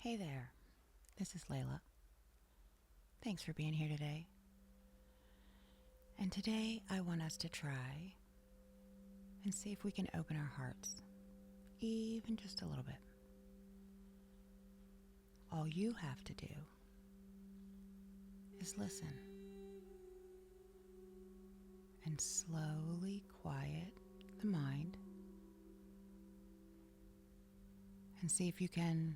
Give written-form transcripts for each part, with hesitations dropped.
Hey there, this is Layla. Thanks for being here today. And today I want us to try and see if we can open our hearts, even just a little bit. All you have to do is listen and slowly quiet the mind and see if you can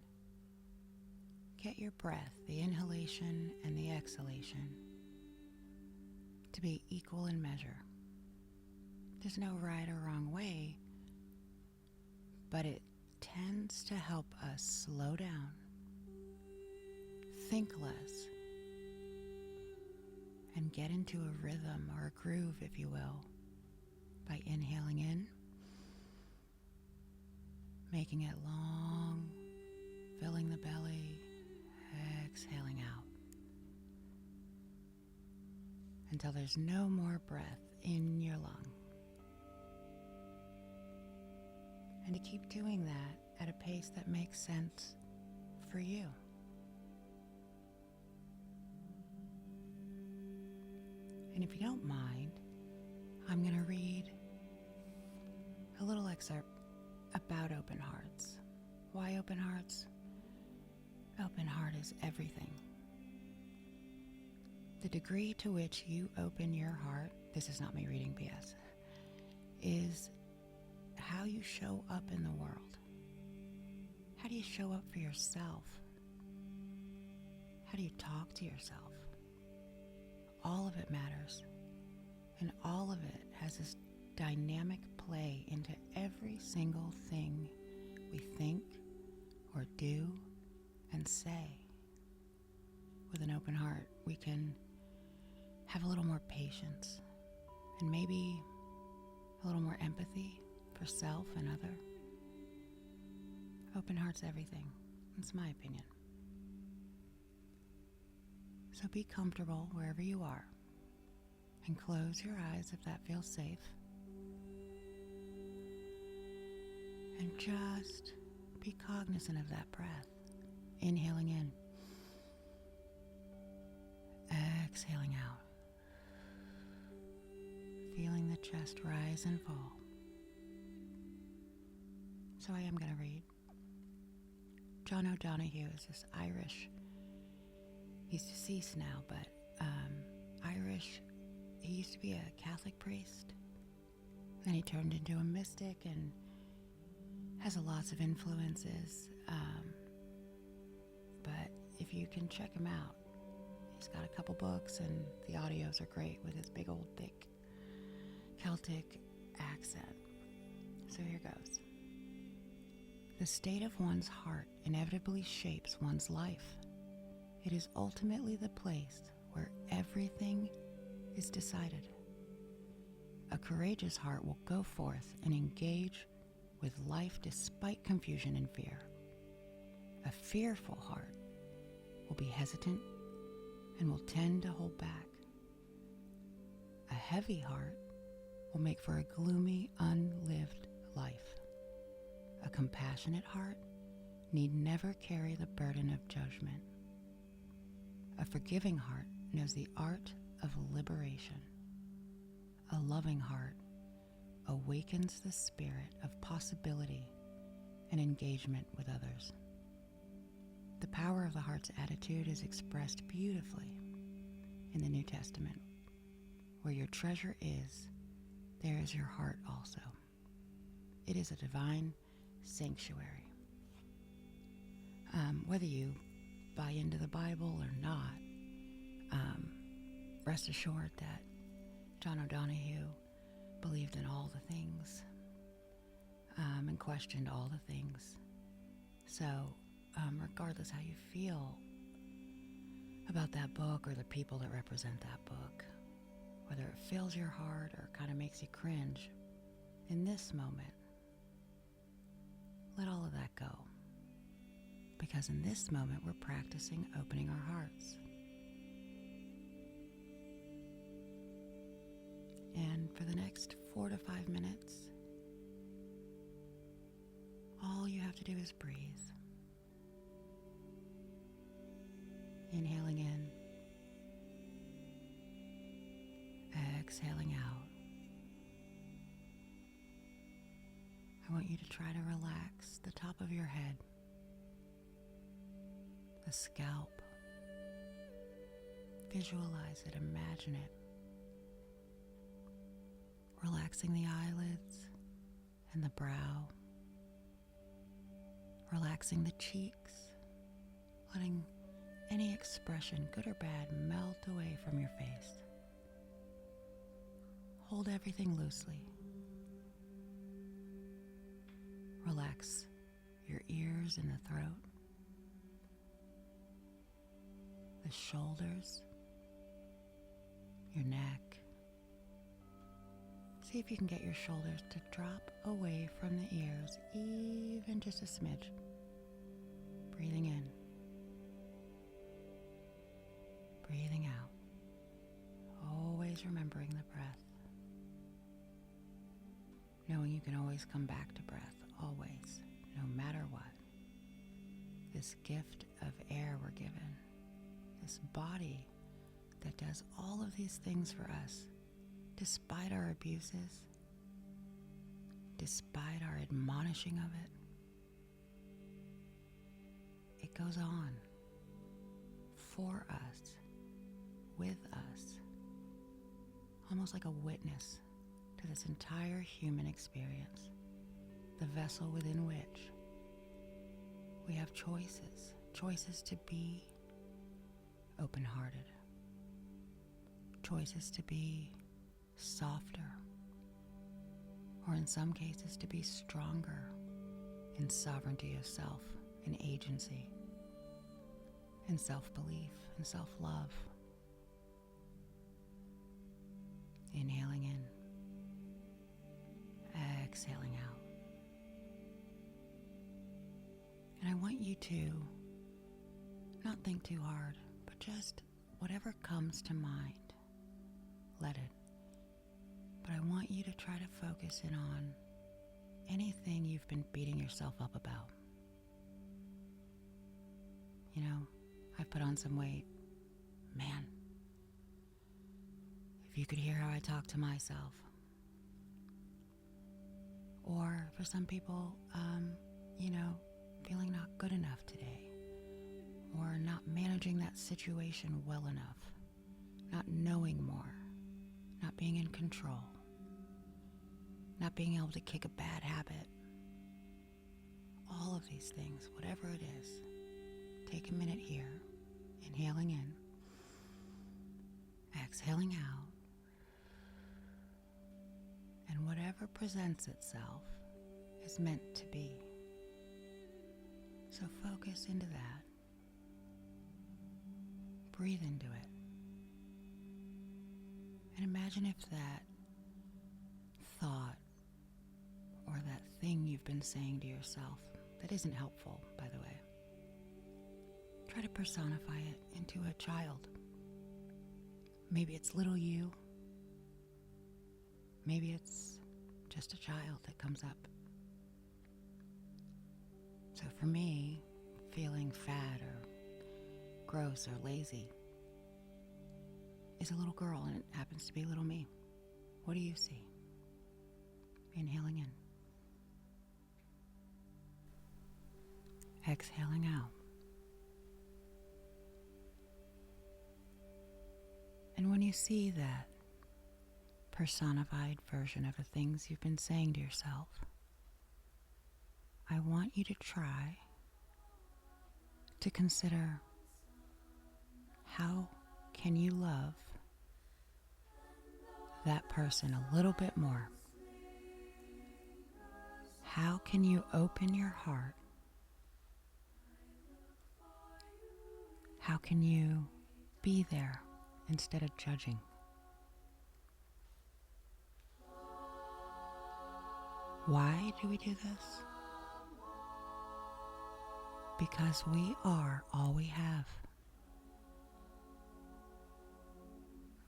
get your breath, the inhalation and the exhalation, to be equal in measure. There's no right or wrong way, but it tends to help us slow down, think less, and get into a rhythm or a groove, if you will, by inhaling in, making it long, filling the belly, exhaling out, until there's no more breath in your lung. And to keep doing that at a pace that makes sense for you. And if you don't mind, I'm going to read a little excerpt about open hearts. Why open hearts? Open heart is everything. The degree to which you open your heart, this is not me reading BS, is how you show up in the world. How do you show up for yourself? How do you talk to yourself? All of it matters, and all of it has this dynamic play into every single thing we think or do and say. With an open heart, we can have a little more patience and maybe a little more empathy for self and other. Open heart's everything. That's my opinion. So be comfortable wherever you are and close your eyes if that feels safe. And just be cognizant of that breath. Inhaling in, exhaling out, feeling the chest rise and fall. So I am going to read. John O'Donohue is this Irish, he's deceased now, but Irish, he used to be a Catholic priest, then he turned into a mystic and has lots of influences, but if you can check him out, he's got a couple books and the audios are great with his big old thick Celtic accent. So here goes. The state of one's heart inevitably shapes one's life. It is ultimately the place where everything is decided. A courageous heart will go forth and engage with life despite confusion and fear. A fearful heart will be hesitant and will tend to hold back. A heavy heart will make for a gloomy, unlived life. A compassionate heart need never carry the burden of judgment. A forgiving heart knows the art of liberation. A loving heart awakens the spirit of possibility and engagement with others. The power of the heart's attitude is expressed beautifully in the New Testament. Where your treasure is, there is your heart also. It is a divine sanctuary. Whether you buy into the Bible or not, rest assured that John O'Donohue believed in all the things and questioned all the things. So regardless how you feel about that book or the people that represent that book, whether it fills your heart or kind of makes you cringe, in this moment, let all of that go. Because in this moment, we're practicing opening our hearts. And for the next 4 to 5 minutes, all you have to do is breathe. Inhaling in, exhaling out. I want you to try to relax the top of your head, the scalp. Visualize it, imagine it. Relaxing the eyelids and the brow. Relaxing the cheeks, letting any expression, good or bad, melt away from your face. Hold everything loosely. Relax your ears and the throat, the shoulders, your neck. See if you can get your shoulders to drop away from the ears, even just a smidge. Breathing in, breathing out, always remembering the breath, knowing you can always come back to breath, always, no matter what. This gift of air we're given, this body that does all of these things for us, despite our abuses, despite our admonishing of it. It goes on for us, with us, almost like a witness to this entire human experience, the vessel within which we have choices to be open-hearted, choices to be softer, or in some cases to be stronger in sovereignty of self, in agency, in self-belief, in self-love. Inhaling in, exhaling out. And I want you to not think too hard, but just whatever comes to mind, let it. But I want you to try to focus in on anything you've been beating yourself up about. You know, I've put on some weight. Man, if you could hear how I talk to myself. Or for some people, feeling not good enough today. Or not managing that situation well enough. Not knowing more. Not being in control. Not being able to kick a bad habit. All of these things, whatever it is, take a minute here, inhaling in, exhaling out, and whatever presents itself is meant to be. So focus into that. Breathe into it. And imagine if that thought or that thing you've been saying to yourself that isn't helpful, by the way, try to personify it into a child. Maybe it's little you. Maybe it's just a child that comes up. So for me, feeling fat or gross or lazy is a little girl, and it happens to be little me. What do you see? Inhaling in. Exhaling out. And when you see that personified version of the things you've been saying to yourself, I want you to try to consider, how can you love that person a little bit more? How can you open your heart? How can you be there instead of judging? Why do we do this? Because we are all we have.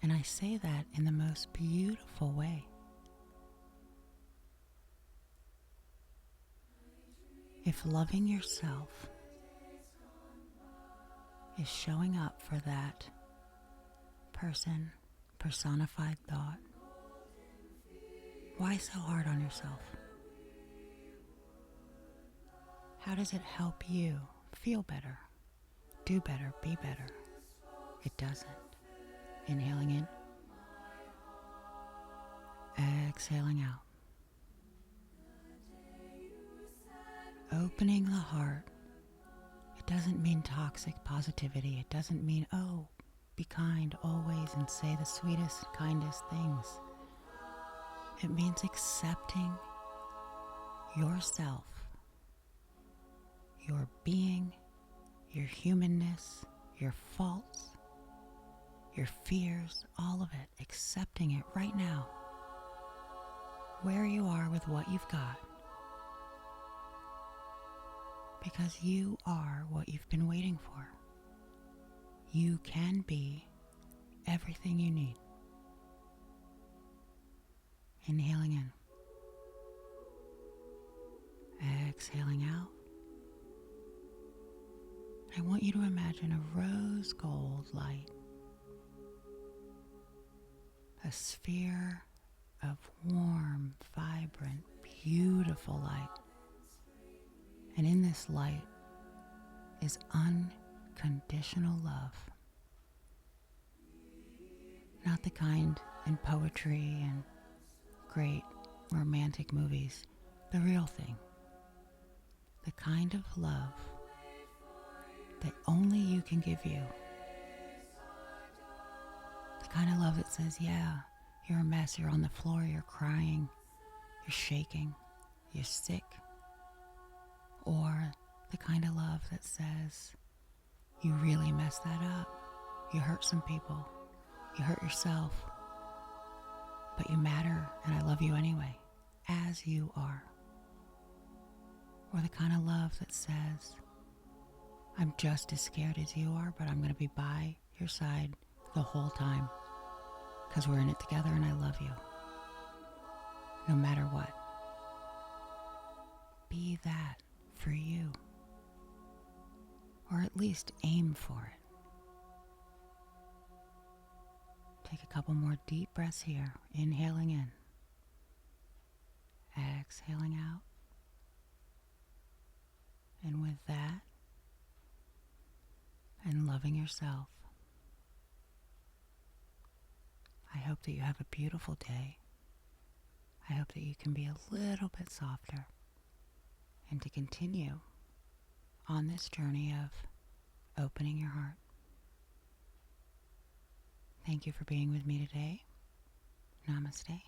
And I say that in the most beautiful way. If loving yourself is showing up for that person, personified thought. Why so hard on yourself? How does it help you feel better, do better, be better? It doesn't. Inhaling in, exhaling out. Opening the heart. It doesn't mean toxic positivity. It doesn't mean, oh, be kind always and say the sweetest, kindest things. It means accepting yourself, your being, your humanness, your faults, your fears, all of it, accepting it right now, where you are with what you've got. Because you are what you've been waiting for. You can be everything you need. Inhaling in. Exhaling out. I want you to imagine a rose gold light. A sphere of warm, vibrant, beautiful light. And in this light is unconditional love. Not the kind in poetry and great romantic movies, the real thing. The kind of love that only you can give you. The kind of love that says, yeah, you're a mess, you're on the floor, you're crying, you're shaking, you're sick. Or the kind of love that says, you really messed that up. You hurt some people. You hurt yourself. But you matter, and I love you anyway, as you are. Or the kind of love that says, I'm just as scared as you are, but I'm going to be by your side the whole time. Because we're in it together and I love you. No matter what. Be that for you. Or at least aim for it. Take a couple more deep breaths here. Inhaling in. Exhaling out. And with that, and loving yourself, I hope that you have a beautiful day. I hope that you can be a little bit softer and to continue on this journey of opening your heart. Thank you for being with me today. Namaste.